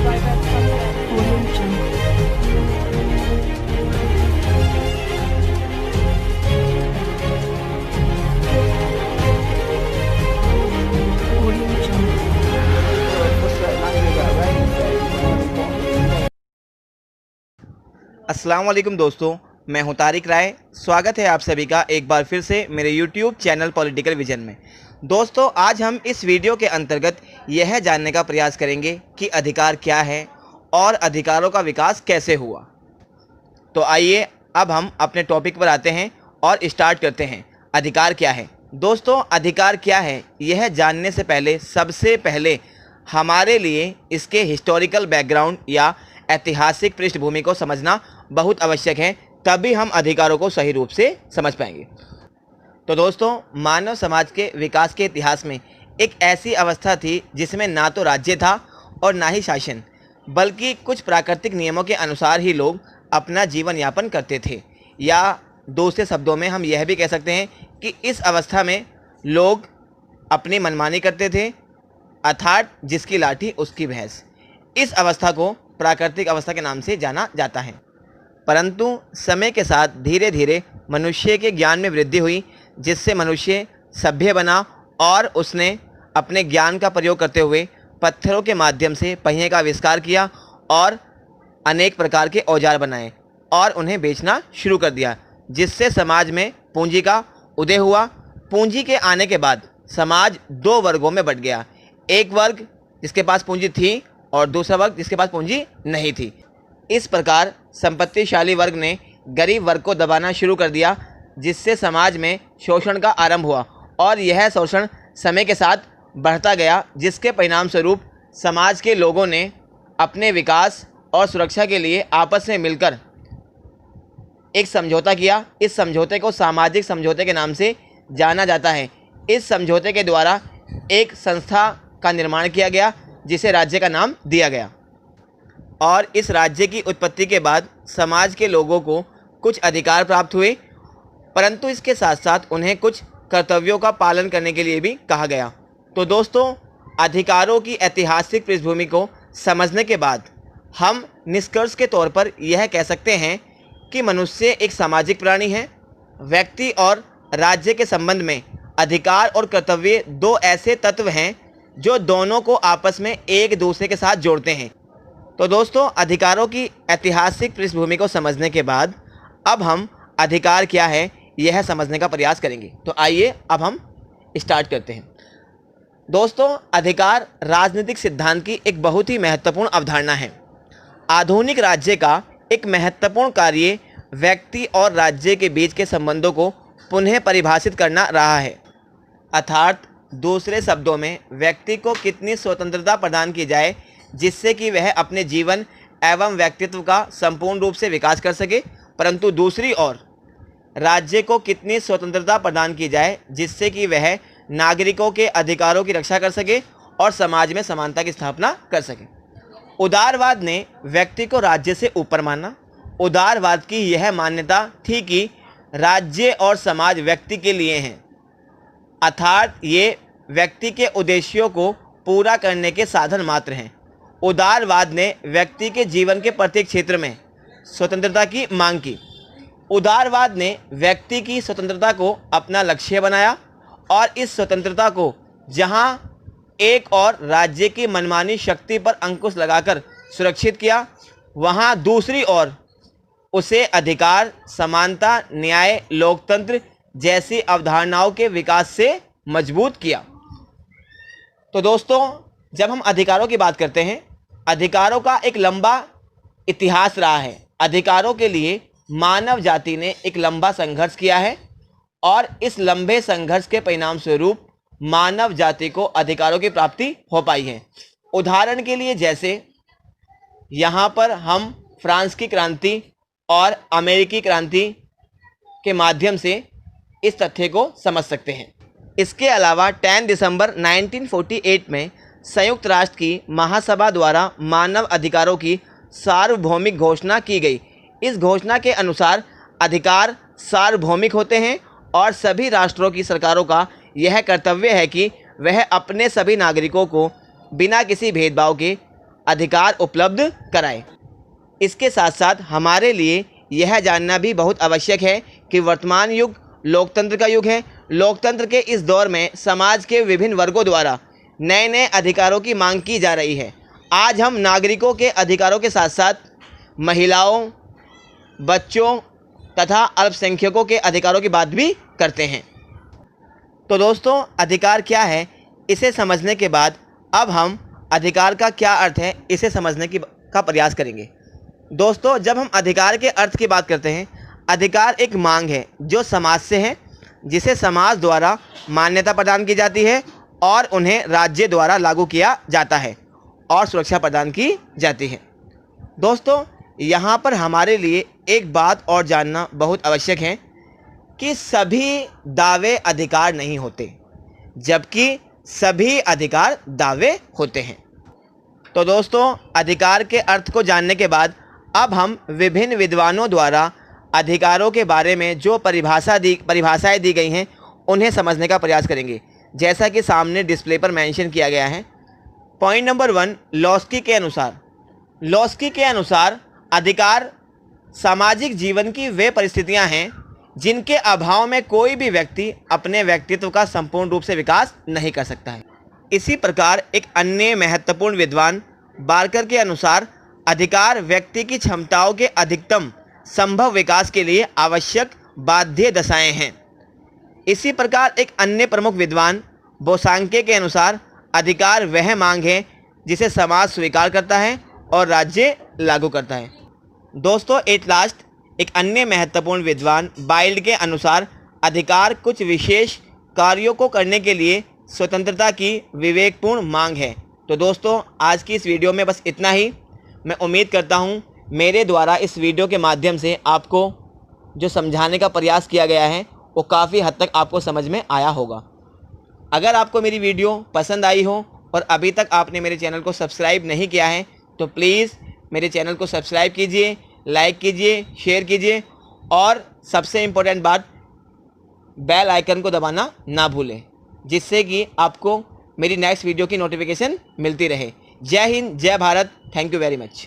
Audio Jungle. Audio Jungle. अस्सलाम वालेकुम दोस्तों, मैं हूं तारिक राय। स्वागत है आप सभी का एक बार फिर से मेरे यूट्यूब चैनल पॉलिटिकल विजन में। दोस्तों, आज हम इस वीडियो के अंतर्गत यह जानने का प्रयास करेंगे कि अधिकार क्या है और अधिकारों का विकास कैसे हुआ। तो आइए अब हम अपने टॉपिक पर आते हैं और स्टार्ट करते हैं। अधिकार क्या है? दोस्तों, अधिकार क्या है यह जानने से पहले सबसे पहले हमारे लिए इसके हिस्टोरिकल बैकग्राउंड या ऐतिहासिक पृष्ठभूमि को समझना बहुत आवश्यक है, तभी हम अधिकारों को सही रूप से समझ पाएंगे। तो दोस्तों, मानव समाज के विकास के इतिहास में एक ऐसी अवस्था थी जिसमें ना तो राज्य था और ना ही शासन, बल्कि कुछ प्राकृतिक नियमों के अनुसार ही लोग अपना जीवन यापन करते थे। या दूसरे शब्दों में हम यह भी कह सकते हैं कि इस अवस्था में लोग अपनी मनमानी करते थे, अर्थात जिसकी लाठी उसकी भैंस। इस अवस्था को प्राकृतिक अवस्था के नाम से जाना जाता है। परंतु समय के साथ धीरे धीरे मनुष्य के ज्ञान में वृद्धि हुई, जिससे मनुष्य सभ्य बना और उसने अपने ज्ञान का प्रयोग करते हुए पत्थरों के माध्यम से पहिए का आविष्कार किया और अनेक प्रकार के औजार बनाए और उन्हें बेचना शुरू कर दिया, जिससे समाज में पूंजी का उदय हुआ। पूंजी के आने के बाद समाज दो वर्गों में बंट गया। एक वर्ग जिसके पास पूंजी थी और दूसरा वर्ग जिसके पास पूंजी नहीं थी। इस प्रकार संपत्तिशाली वर्ग ने गरीब वर्ग को दबाना शुरू कर दिया, जिससे समाज में शोषण का आरंभ हुआ और यह शोषण समय के साथ बढ़ता गया, जिसके परिणाम स्वरूप समाज के लोगों ने अपने विकास और सुरक्षा के लिए आपस में मिलकर एक समझौता किया। इस समझौते को सामाजिक समझौते के नाम से जाना जाता है। इस समझौते के द्वारा एक संस्था का निर्माण किया गया, जिसे राज्य का नाम दिया गया। और इस राज्य की उत्पत्ति के बाद समाज के लोगों को कुछ अधिकार प्राप्त हुए, परंतु इसके साथ साथ उन्हें कुछ कर्तव्यों का पालन करने के लिए भी कहा गया। तो दोस्तों, अधिकारों की ऐतिहासिक पृष्ठभूमि को समझने के बाद हम निष्कर्ष के तौर पर यह कह सकते हैं कि मनुष्य एक सामाजिक प्राणी है। व्यक्ति और राज्य के संबंध में अधिकार और कर्तव्य दो ऐसे तत्व हैं जो दोनों को आपस में एक दूसरे के साथ जोड़ते हैं। तो दोस्तों, अधिकारों की ऐतिहासिक पृष्ठभूमि को समझने के बाद अब हम अधिकार क्या है यह समझने का प्रयास करेंगे। तो आइए अब हम स्टार्ट करते हैं। दोस्तों, अधिकार राजनीतिक सिद्धांत की एक बहुत ही महत्वपूर्ण अवधारणा है। आधुनिक राज्य का एक महत्वपूर्ण कार्य व्यक्ति और राज्य के बीच के संबंधों को पुनः परिभाषित करना रहा है। अर्थात दूसरे शब्दों में, व्यक्ति को कितनी स्वतंत्रता प्रदान की जाए जिससे कि वह अपने जीवन एवं व्यक्तित्व का संपूर्ण रूप से विकास कर सके, परंतु दूसरी ओर राज्य को कितनी स्वतंत्रता प्रदान की जाए जिससे कि वह नागरिकों के अधिकारों की रक्षा कर सके और समाज में समानता की स्थापना कर सके। उदारवाद ने व्यक्ति को राज्य से ऊपर माना। उदारवाद की यह मान्यता थी कि राज्य और समाज व्यक्ति के लिए हैं, अर्थात ये व्यक्ति के उद्देश्यों को पूरा करने के साधन मात्र हैं। उदारवाद ने व्यक्ति के जीवन के प्रत्येक क्षेत्र में स्वतंत्रता की मांग की। उदारवाद ने व्यक्ति की स्वतंत्रता को अपना लक्ष्य बनाया और इस स्वतंत्रता को जहां एक और राज्य की मनमानी शक्ति पर अंकुश लगाकर सुरक्षित किया, वहां दूसरी ओर उसे अधिकार, समानता, न्याय, लोकतंत्र जैसी अवधारणाओं के विकास से मजबूत किया। तो दोस्तों, जब हम अधिकारों की बात करते हैं, अधिकारों का एक लंबा इतिहास रहा है। अधिकारों के लिए मानव जाति ने एक लंबा संघर्ष किया है और इस लंबे संघर्ष के परिणाम स्वरूप मानव जाति को अधिकारों की प्राप्ति हो पाई है। उदाहरण के लिए, जैसे यहाँ पर हम फ्रांस की क्रांति और अमेरिकी क्रांति के माध्यम से इस तथ्य को समझ सकते हैं। इसके अलावा 10 दिसंबर 1948 में संयुक्त राष्ट्र की महासभा द्वारा मानव अधिकारों की सार्वभौमिक घोषणा की गई। इस घोषणा के अनुसार अधिकार सार्वभौमिक होते हैं और सभी राष्ट्रों की सरकारों का यह कर्तव्य है कि वह अपने सभी नागरिकों को बिना किसी भेदभाव के अधिकार उपलब्ध कराए। इसके साथ साथ हमारे लिए यह जानना भी बहुत आवश्यक है कि वर्तमान युग लोकतंत्र का युग है। लोकतंत्र के इस दौर में समाज के विभिन्न वर्गों द्वारा नए नए अधिकारों की मांग की जा रही है। आज हम नागरिकों के अधिकारों के साथ साथ महिलाओं, बच्चों तथा अल्पसंख्यकों के अधिकारों की बात भी करते हैं। तो दोस्तों, अधिकार क्या है, इसे समझने के बाद अब हम अधिकार का क्या अर्थ है इसे समझने का प्रयास करेंगे। दोस्तों, जब हम अधिकार के अर्थ की बात करते हैं, अधिकार एक मांग है जो समाज से है, जिसे समाज द्वारा मान्यता प्रदान की जाती है और उन्हें राज्य द्वारा लागू किया जाता है और सुरक्षा प्रदान की जाती है। दोस्तों, यहाँ पर हमारे लिए एक बात और जानना बहुत आवश्यक है कि सभी दावे अधिकार नहीं होते, जबकि सभी अधिकार दावे होते हैं। तो दोस्तों, अधिकार के अर्थ को जानने के बाद अब हम विभिन्न विद्वानों द्वारा अधिकारों के बारे में जो परिभाषाएं दी गई हैं उन्हें समझने का प्रयास करेंगे, जैसा कि सामने डिस्प्ले पर मेंशन किया गया है। पॉइंट नंबर 1, लॉस्की के अनुसार अधिकार सामाजिक जीवन की वे परिस्थितियां हैं जिनके अभाव में कोई भी व्यक्ति अपने व्यक्तित्व का संपूर्ण रूप से विकास नहीं कर सकता है। इसी प्रकार एक अन्य महत्वपूर्ण विद्वान बार्कर के अनुसार अधिकार व्यक्ति की क्षमताओं के अधिकतम संभव विकास के लिए आवश्यक बाध्य दशाएं हैं। इसी प्रकार एक अन्य प्रमुख विद्वान बोसांके के अनुसार अधिकार वह मांग है जिसे समाज स्वीकार करता है और राज्य लागू करता है। दोस्तों, एट लास्ट एक अन्य महत्वपूर्ण विद्वान बाइल्ड के अनुसार अधिकार कुछ विशेष कार्यों को करने के लिए स्वतंत्रता की विवेकपूर्ण मांग है। तो दोस्तों, आज की इस वीडियो में बस इतना ही। मैं उम्मीद करता हूँ मेरे द्वारा इस वीडियो के माध्यम से आपको जो समझाने का प्रयास किया गया है वो काफ़ी हद तक आपको समझ में आया होगा। अगर आपको मेरी वीडियो पसंद आई हो और अभी तक आपने मेरे चैनल को सब्सक्राइब नहीं किया है तो प्लीज़ मेरे चैनल को सब्सक्राइब कीजिए, लाइक कीजिए, शेयर कीजिए और सबसे इम्पोर्टेंट बात, बेल आइकन को दबाना ना भूलें, जिससे कि आपको मेरी नेक्स्ट वीडियो की नोटिफिकेशन मिलती रहे। जय हिंद, जय Bharat. Thank you very much.